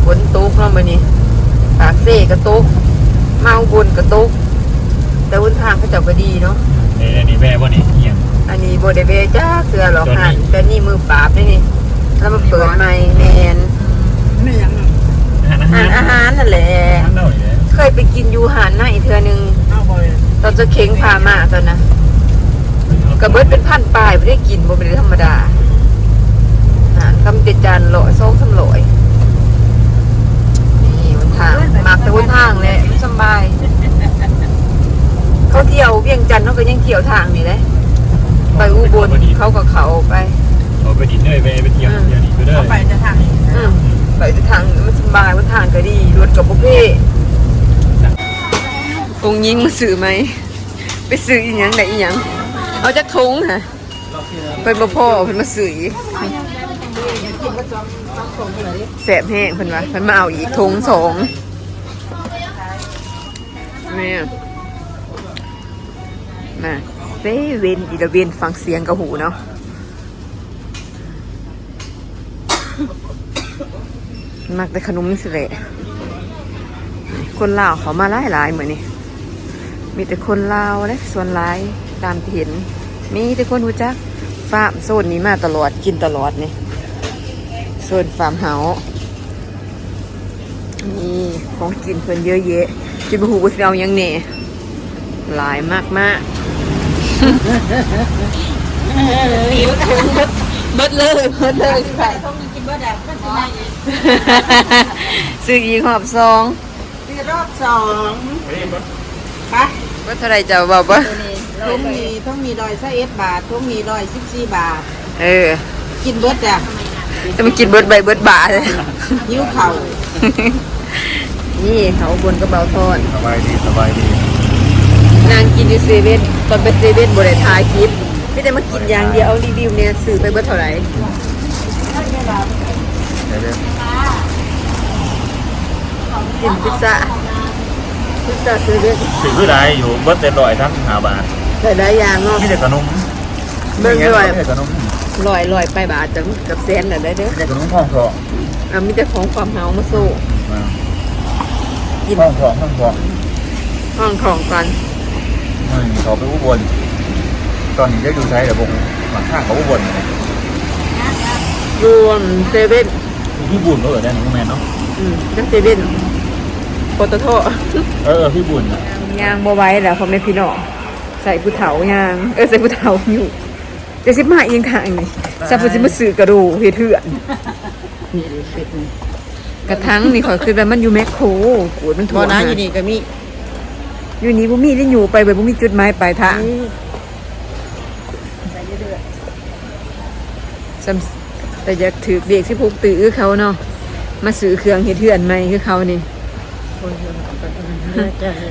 ฝนตกเนาะมื้อนี้ปากเซ่ก็ตกมาอุบลก็ตกแต่หนทางเขาเจ้าก็ดีเนาะนี่แม่บ่นี่เอียงอันนี้บ่ได้เวจ้าเสือหรอกค่ะแต่นี่มือปราบนี่แล้วมาเปิดใหม่แม่นไม่ยังอาหารนั่นแหละเคยไปกินอยู่หาดไหนเทื่อนึงตอนจะเค้งพามาตอนนะกระเบิดเป็นพันปลายไม่ได้กินบ่เป็นธรรมดาคำเตจานลอย2-3ลอยนี่วันทางมากแต่วันทางเลยสบายเขาเที่ยวเวียงจันทน์เขาก็ยังเที่ยวทางนี่เลยไปอุบลเขาก็เขาไปดินเลยไปเที่ยวนี่ก็ได้ไปจะทางไปจะทางมันสบายวันทางก็ดีรถกับบุฟเฟ่องยิงมาซื้อไหมไปซื้ออีหยังไหนอีหยังเอาจากทงค่ะเป็นบ่พ่อเพิ่นมาซื้ออีกแสบแห้งเพิ่นว่าเพิ่นมาเอาอีกทง2แม่มาเซเว่นอีละเวนฟังเสียงกระหูเนาะมักแต่ขนมนี่สิแหละคนลาวเขามาหลายๆเหมือนนี่มีแต่คนลาวและส่วนหลายตามที่เห็นมีแต่คนรู้จักฟาร์มโซนนี้มาตลอดกินตลอดนี่โซนฟาร์มเฮาส์นี่ของกินเพิ่นเยอะแยะกินบะหูบะเซียวยังเนี่ยหลายมากเบิดเลยใส่ต้องกินเบิดแบบก็จะได้ซื้ออีกรอบ2ซื้อรอบ2ค่ะว่าเท่าไรจะบอกว่าต้องมี121 บาทต้องมี114 บาทกินเบิดจ้ะจะมากินเบิดใบเบิดบาทเลยยิ้วเข่านี่เขาบนกระเป๋าทอนสบายดีนางกินอยู่เซเว่นตอนไปเซเว่นบริษัทถ่ายคลิปไม่ได้มากินอย่างเดียวเอารีวิวเนี่ยซื้อไปเบิดเท่าไหร่กินพิซซ่าเซเว่นซื้อได้อยู่เบิดเต็มร้อยทั้ง5 บาทแต่ได้ยางเนาะมีแต่ขนมเบิ่งด้วยขนมลอยไปบาทจังกับแซนน่ะได้เด้อมีแต่ขนมห้องทองมีแต่ของความเฮามาสู้กินห้องทองกันเขาไปอุบลตอนนี้จะอยู่ใช้แต่วงหลังข้างเขาอุบลรวมเซเว่นพี่บุญเขาได้หนึ่งแมนเนาะนั่นเซเว่นปตทพี่บุญยางบัวไว้แล้วเขาไม่พี่น้องใส่ผู้เฒ่ายางใส่ผู้เฒ่าอยู่จะซิบมาเองทางนี่ซาฟูซิมาสื่อกระดูเถื่อนกระทั่งนี่ขอคือแบบมันอยู่แมคโครกูดมันถั่วนะอยู่นี่ก็มีอยู่นี่บุมีได้อยู่ไปแบบบุมีจุดหมายปลายทางแต่อยากถือเด็กที่พกตื้อเขาเนาะมาซื้อเครื่องเถื่อนใหม่คือเขานี่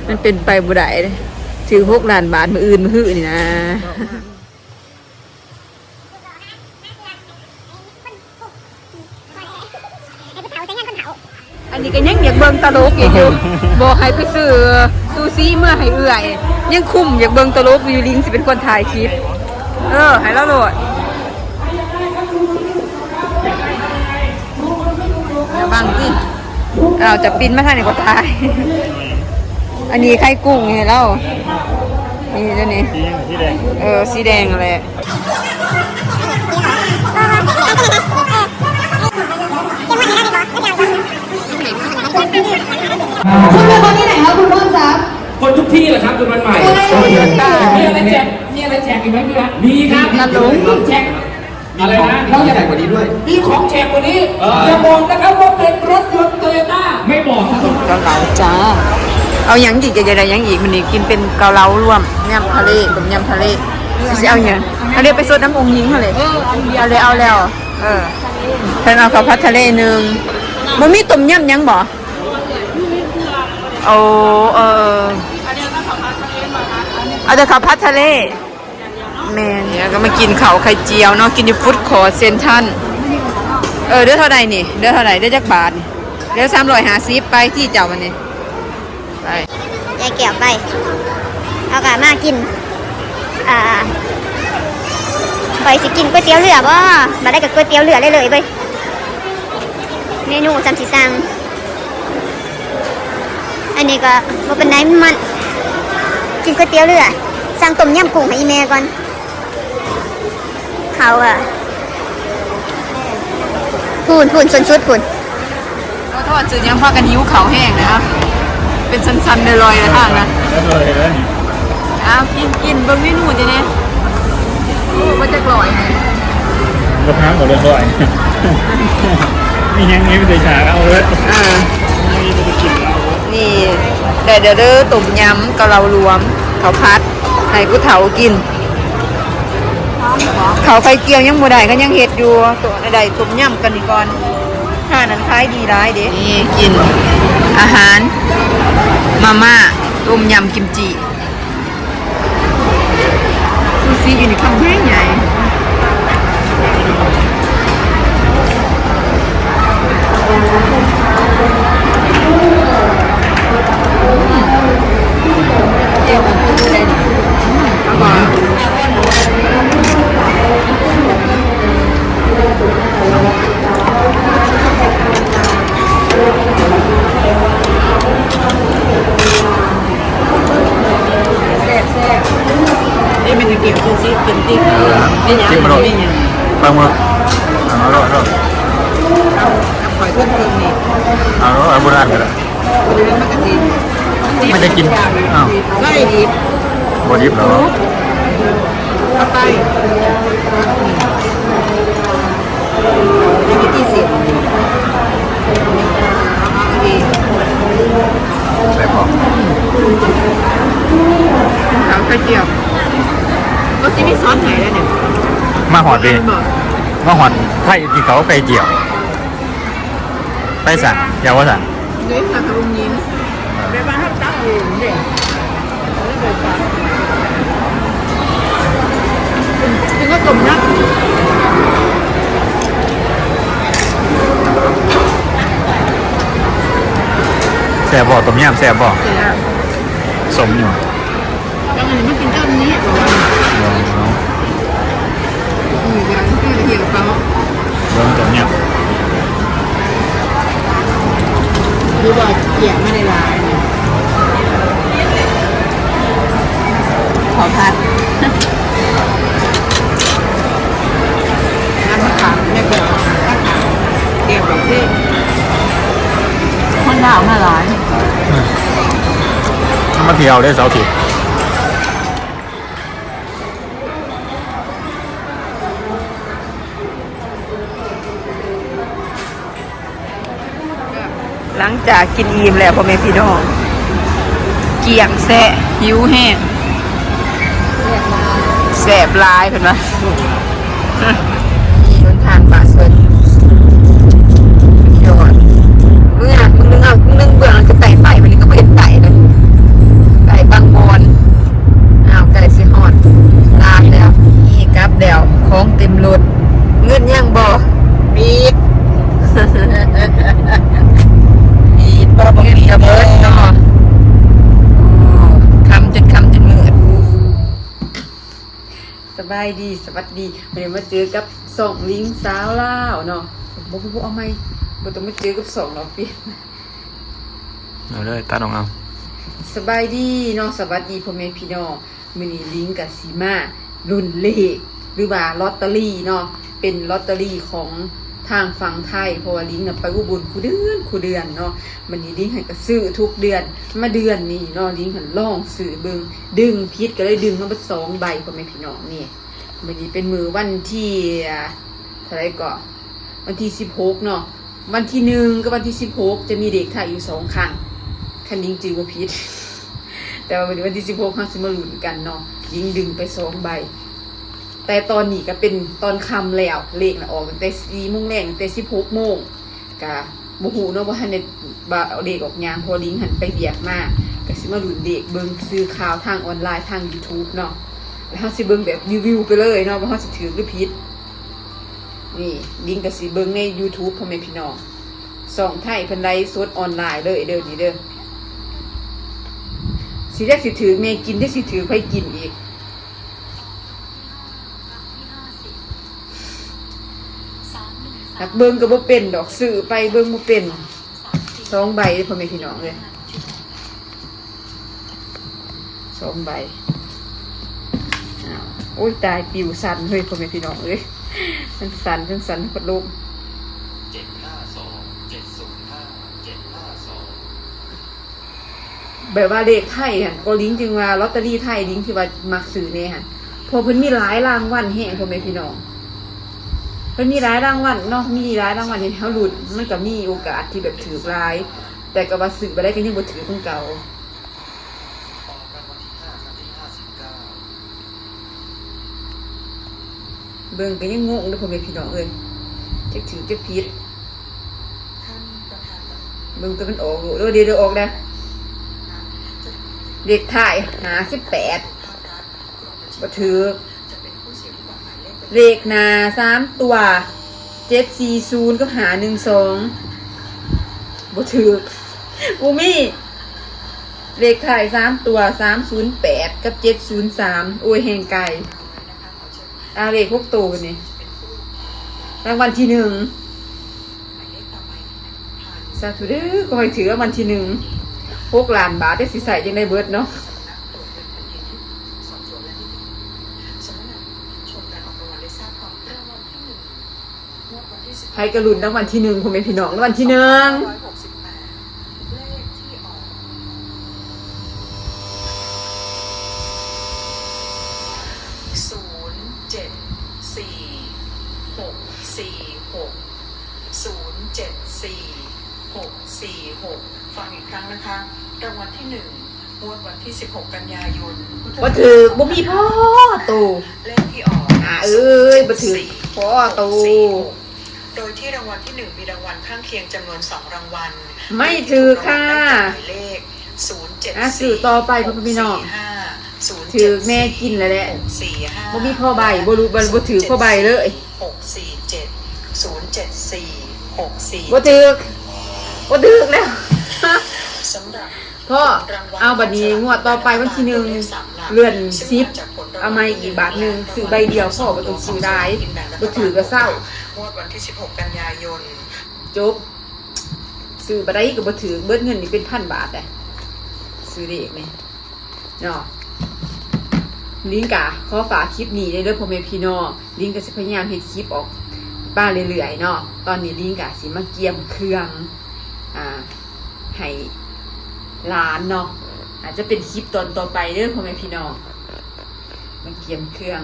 มันเป็นไปบุได้เลยถือ6 ล้านบาทมืออื่นมือหื้อนี่นะอันนี้ก็ยังอยากเบิ่งตลกอยู่บอกให้ไปซื้อซูซี่เมื่อให้เอื่อยยังคุ้มอยากเบิ่งตลกอยู่ลิงสิเป็นคนถ่ายคลิปให้เราโหลดอย่าบังสิเราจะปิ้นมาทางไหนก็ตายอันนี้ไข่กุ้งไงเรานี่เจ้านี่สีแดงอะไรคุณเป็นคนที่ไหนครับคุณพ่อจ๊ะคนทุกที่แหละครับคุณวันใหม่มีอะไรแจกอีกไหมพี่รักมีครับแจกอะไรนะเราจะแจกกว่านี้ด้วยมีของแจกกว่านี้อย่าบอกนะครับว่าเป็นรถยนต์โตโยต้าไม่บอกครับเกาเหลาจ้าเอายังอีกจะได้ยังอีกมันนี่กินเป็นเกาเหลารวมยำทะเลกับยำทะเลจะเอาอย่างเอาเรียกไปสดน้ำองยิงทะเลเอาแล้วเพิ่นเอาข้าวผัดทะเล1มันมีต้มยำยังบ่เอาแต่ข้าวผัดทะเลแม่เนี่ยก็มากินข้าวไข่เจียวเนาะกินอยู่ฟุตคอร์ทเซ็นทรัลเดือเท่าไหร่นี่เดือเท่าไหร่เดือจักบาทนี่เดือ350ไปที่เจ้าวันนี้ไปยายเกี่ยวไปเอากะมากินไปสิกินก๋วยเตี๋ยวเรือบ่มาได้กับก๋วยเตี๋ยวเรือเลยเมนูจำสีสัง อันนี้ก็บ่เป็นไรมันกินก๋วยเตี๋ยวเรือสั่งต้มยำกุ้งให้อีแม่ก่อนเขาอะพูนส่วนชุดพูน ก็ทอดจืดยังพากันยิ้วเขาแห้งนะครับเป็นสันๆลอยๆนะทางนะ แล้วเลยแล้วนี่ อ้าวกินเบิ่งเมนูจ้ะเนี่ยโอ้มันจะกลอยไง รถน้ำหมดเลยด้วยนี่ยังไม่ได้ฉากเอาเลย นี่แต่เดี๋ยวเด้อต้มยำกะเรารวมเขาพัดให้ผู้เฒ่ากินเขาไข่เกียวยังบ่ได้ก็ยังเฮ็ดอยู่ตัวใดต้มยำกันนี่ก่อนถ้านั้นขายดีร้ายเด้นี่กินอาหารมาม่าต้มยำกิมจิซูชิอยู่ในคำแพงใหญ่เดี๋ยวมันพูดอะไรนี่เอาก่อนนี่มันจะเกี่ยวกับซีเป็นติ๊กนี่ยัง จิ้มมาโรย นี่ยัง ปลาหมึกเอาโรย เอาหอยเพิ่มนี่ เอาโรยโบราณกันละ เนื้อมันกะทิ ไม่ได้กินอ้าว ไล่ดิบ โบดิบเหรอ เอาไปยังมีที่เสียบเอาดี ใส่พอ ขาวไข่เจียวก็ที่มีซอสไหนแล้วเนี่ย มาหอดดีมาหอดไทยที่เขาไปเกี่ยวไปสั่งยาวสั่ง นี่ค่ะกระลุงยิ้มเดี๋ยวมาให้ตั้งเองเด็กเป็นก็กลมนะ แซ่บบ่ต้มยำแซ่บบ่สมอยู่ จังอันนี้ไม่กินเจ้านี้หรอมีการที่จะเกี่ยวกับเขา เริ่มต้มยำ หรือว่าเกี่ยวไม่ได้ลายขอพัดน้ำมะขามไม่เกี่ยวมะขามเกี่ยวกับที่คนดาวมาหลาย มาเที่ยวได้เสาร์อาทิตย์ หลังจากกินอิ่มแล้วพ่อแม่พี่น้องเกี่ยงแซ่หิวแห้งแสบลายเห็นไหมมีต้นทานปลาสดยอดมึงนึงเบื่อมันก็ไต่ไปมันก็เป็นไต่เลยไต่บางบอนไก่สิฮอดลาแล้วนี่กับเดี่ยวของเต็มรถเงินยังบ่ปีดบ่บ่มีระเบิดเนาะคำจนมืดสบายดีสวัสดีวันนี้มาเจอกับสองลิงสาวลาวเนาะบ่เอาไหมบ่ต้องมาเจอกับสองเนาะพี่ เอาเลยตัดออกเอา สบายดีเนาะสวัสดีพ่อแม่พี่น้องมื้อนี้ลิงกับสีมารุ่นเลขหรือว่าลอตเตอรี่เนาะเป็นลอตเตอรี่ของทางฝั่งไทยเพราะว่าลิงน่ะไปอุบลคู่เดือนเนาะมันนี้ลิงให้ก็ซื้อทุกเดือนมาเดือนนี้เนาะลิงหันลองซื้อเบิ่งดึงพิษก็เลยดึงมาเป็น2ใบพ่อแม่พี่น้องนี่มื้อนี้เป็นมื้อวันที่เท่าไหร่ก็วันที่16เนาะวันที่1กับวันที่16จะมีเด็กไทยอยู่2ครั้งคันลิงจือว่าพิษ แต่ว่าวันที่16เขาสิมาลุ้นกันเนาะยิงดึงไป2ใบแต่ตอนนี้ก็เป็นตอนค่ำแล้วเลขน่ะออกตั้งแต่4:00 นตั้งแต่16:00 นก็บ่ฮู้เนาะว่าทันได้บ่เอาเด็กออกยามพอลิงหันไปเบียกมาก็สิมาลุ้นเด็กเบิ่งซื้อข่าวทางออนไลน์ทาง YouTube เนาะแล้วเฮาสิเบิ่งแบบรีวิวไปเลยเนาะว่าเฮาสิถือหรือผิดนี่ลิงก็สิเบิ่งใน YouTube พ่อแม่พี่น้องส่องไทยเพิ่นไลฟ์สดออนไลน์เลยเด้อนี่เด้อสิได้สิถือแม่กินได้สิถือไปกินอีกหักเบิ่งก็บ่เป็นดอกซื้อไปเบิ่งบ่เป็น2ใบพ่อแม่พี่น้องเลย 2 ใบอ้าวโอ้ยตายปิวสั่นเลยพ่อแม่พี่น้องเอ้ยมันสั่นทั้งสั่นทั้งพัดลมแบบว่าเลขไทยหั่นก็ลิงก์จึงว่าลอตเตอรี่ไทยลิงก์ที่ว่ามักซื้อเนี่ยหั่นพอเพิ่นมีหลายรางวัลแฮงพ่อแม่พี่น้องเพิ่นมีหลายรางวัลเนาะมีหลายรางวัลที่เฮาลุ้นมันก็มีโอกาสที่แบบถือหลายแต่ก็ว่าซื้อบ่ได้ก็ยังบ่ถือของเก่าเบิ่งก็ยังงงเด้อพ่อแม่พี่น้องเอ้ยจักถือจักผิดเบิ่งตัวมันออกเดี๋ยวออกแล้วเด็กถ่าย58บ่ถือเลขหน้า3ตัว740กับ512บ่ถือบ่มีเลขถ่าย3ตัว308กับ703โอ้ยแห่งไกลเลข6ตัวนี่รางวัลที่1สาธุเด้อก็ให้ถือรางวัลที่1 6 ล้านบาทได้สิใส่จังได้เบิดเนาะใครกระลุนรางวัลที่1ผมเป็นพี่น้องรางวัลที่1 ฟังอีกครั้งนะคะรางวัลที่1งวดวันที่16กันยายนบ่ถือบ่มีพ่อตู่เลขที่ออกเอ้ยบ่ถือพ่อตู่โดยที่รางวัลที่1มีรางวัลข้างเคียงจำนวน2รางวัลไม่ถือค่ะเลข074สื่อต่อไปพ่อพี่น้องถือแม่กินแล้วแหละบ่มีพ่อใบบ่รู้บ่ถือพ่อใบเลยบ่ถือแล้วพ่อเอาบัดนี้งวดต่อไปวันที่1เลื่อน10เอามาอีกบาทนึงซื้อใบเดียวพ่อบ่ต้องซื้อได้บ่ถือก็เศร้างวดวันที่16กันยายนจบซื้อบ่ได้ก็บ่ถือเบิดเงินนี่เป็น1,000 บาทอ่ะซื้อเลขนี่เนาะลิงกะขอฝากคลิปนี้ได้เด้อพ่อแม่พี่น้องลิงก็สิพยายามเฮ็ดคลิปออกบ้านเรื่อยๆเนาะตอนนี้ลิงกะสิมาเกียมเครื่องให้ร้านเนาะอาจจะเป็นคลิปตอนต่อไปเด้อพ่อแม่พี่น้องมาเกียมเครื่อง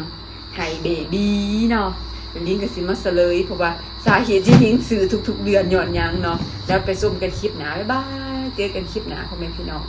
ให้เบบี้เนาะลิงก็สิมาเฉลยเพราะว่าสาเหตุที่ลิงซื้อทุกๆเดือนย้อนหยังเนาะแล้วไปชมกันคลิปหน้าบ๊ายบายเจอกันคลิปหน้าพ่อแม่พี่น้อง